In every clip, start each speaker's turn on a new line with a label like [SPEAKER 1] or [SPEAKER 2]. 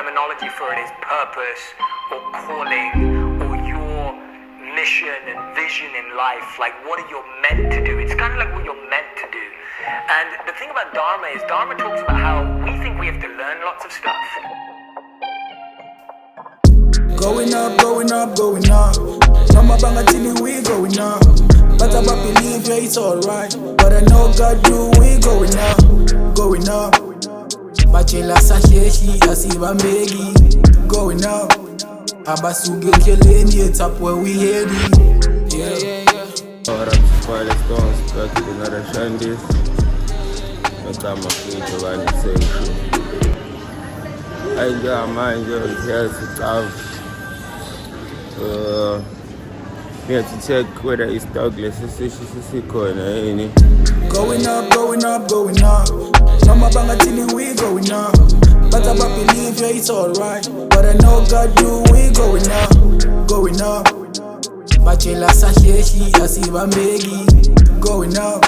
[SPEAKER 1] terminology for it is purpose or calling or your mission and vision in life. Like, what are you meant to do? It's kind of like what you're meant to do. And the thing about Dharma is Dharma talks about how we think we have to learn lots of stuff.
[SPEAKER 2] Going up, going up, going up. Mama banga tini, we going up. But I believe, yeah, it's alright. But I know God do, we going up, going up. Bachela sacheshi, asiba mbegi. Going up. Abasuge keleni, it's up where we heading. Yeah, yeah, yeah.
[SPEAKER 3] Ora kusipale stones, kaki dinara shandis. Nakama kincho wani seishu. Ainja manje, here's the JAV. We have to check whether it's Douglas. Going
[SPEAKER 2] up, going up, going up. Mama banga tini, we going up. But I believe, yeah, it's alright. But I know God do, we going up, going up. Bachela sacheshi, asiba mbegi. Going up.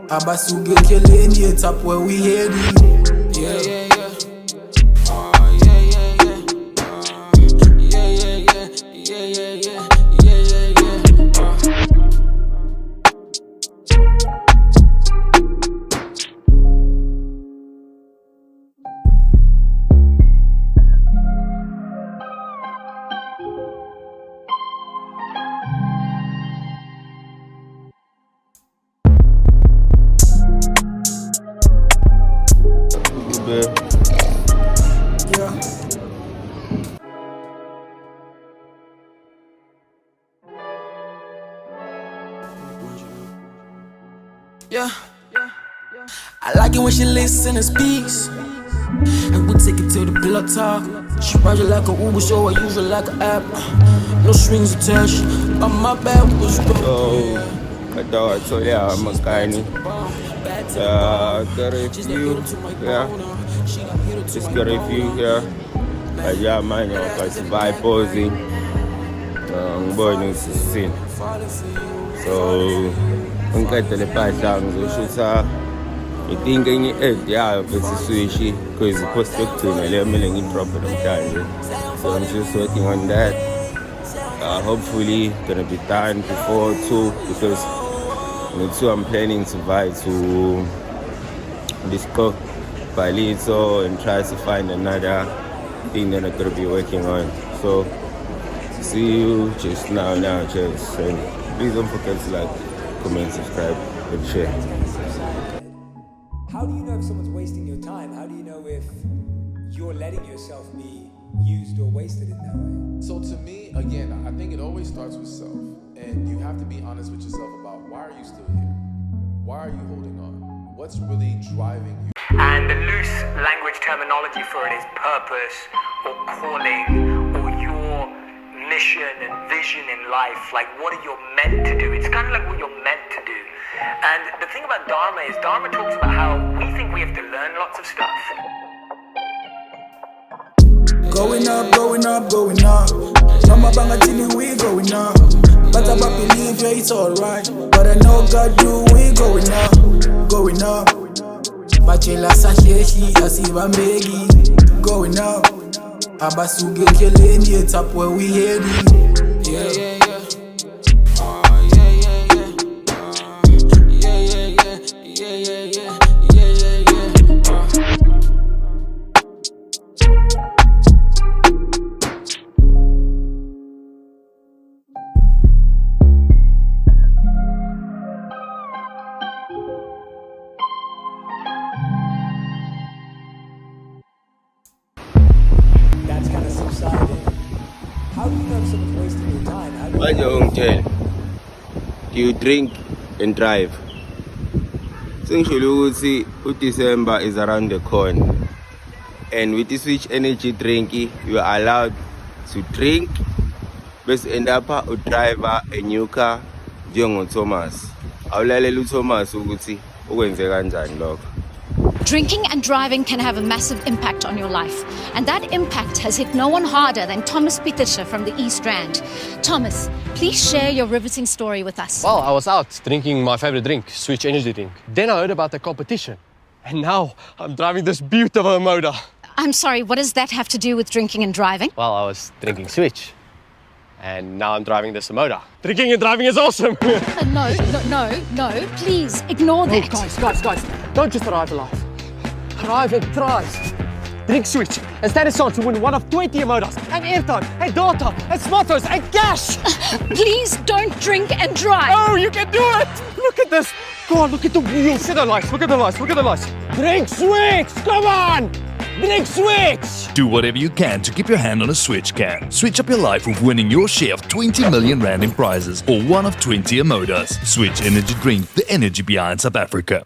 [SPEAKER 2] Abasuge keleni, it's up where we heading. Yeah, yeah, yeah. Yeah, I like it when she listens and speaks, and we take it to the blood talk. She rides it like a Uber, so I use it like an app. No strings attached, on my back was
[SPEAKER 3] I thought, so yeah, I'm a guy. Got a review, yeah. Just got a review here. Yeah, man, I survive posing. Boy needs to sin. So, I'm going to the past down. So, I think I need yeah, but it's sushi because it's supposed to be a million drop of time. So, I'm just working on that. Hopefully, gonna be done before 2 because the 2 I'm planning to buy to disco by little and try to find another thing that I'm gonna be working on. So, see you just now, just and please don't forget to like, comment, subscribe, and share.
[SPEAKER 4] How do you know if someone's wasting your time? How do you know if you're letting yourself be used or wasted in that way?
[SPEAKER 5] So to me, again, I think it always starts with self. And you have to be honest with yourself about why are you still here? Why are you holding on? What's really driving you?
[SPEAKER 1] And the loose language terminology for it is purpose or calling or your mission and vision in life. Like, what are you meant to do? It's kind of like what you're meant to do. And the thing about Dharma is Dharma talks about how we think we have to learn lots of stuff.
[SPEAKER 2] Going up, going up, going up. Mama banga tini, we going up. But I believe, yeah, it's alright. But I know God do, we going up, going up. Bachela sacheshi, asiba mbegi. Going up. Abasuge keleni, it's up where we heading. Yeah, yeah, yeah.
[SPEAKER 4] That's kind of subsided. How do you know if someone's wasting your time? How do
[SPEAKER 3] What's your uncle? Do you drink and drive? Since you see, December is around the corner. And with the Switch Energy drink, you are allowed to drink, but end up a driver, a new car, John Thomas. I'll let you Thomas Uguti, Uwenzeganjan.
[SPEAKER 6] Drinking and driving can have a massive impact on your life, and that impact has hit no one harder than Thomas Pietersche from the East Rand. Thomas, please share your riveting story with us.
[SPEAKER 7] Well, I was out drinking my favorite drink, Switch Energy drink. Then I heard about the competition, and now I'm driving this beautiful motor.
[SPEAKER 6] I'm sorry, what does that have to do with drinking and driving?
[SPEAKER 7] Well, I was drinking Switch. And now I'm driving this motor. Drinking and driving is awesome.
[SPEAKER 6] No, please ignore that.
[SPEAKER 7] Guys, don't just arrive alive. Arrive and thrive. Drink Switch and stand a chance to win one of 20 emotas, and airtime, and data, and smartphones, and cash.
[SPEAKER 6] Please don't drink and drive.
[SPEAKER 7] Oh, you can do it. Look at this. Go on, look at the wheels. Look at the lights. Look at the lights. Drink Switch. Come on. Drink Switch.
[SPEAKER 8] Do whatever you can to keep your hand on a Switch can. Switch up your life with winning your share of 20 million rand in prizes or one of 20 emotas. Switch Energy Drink, the energy behind South Africa.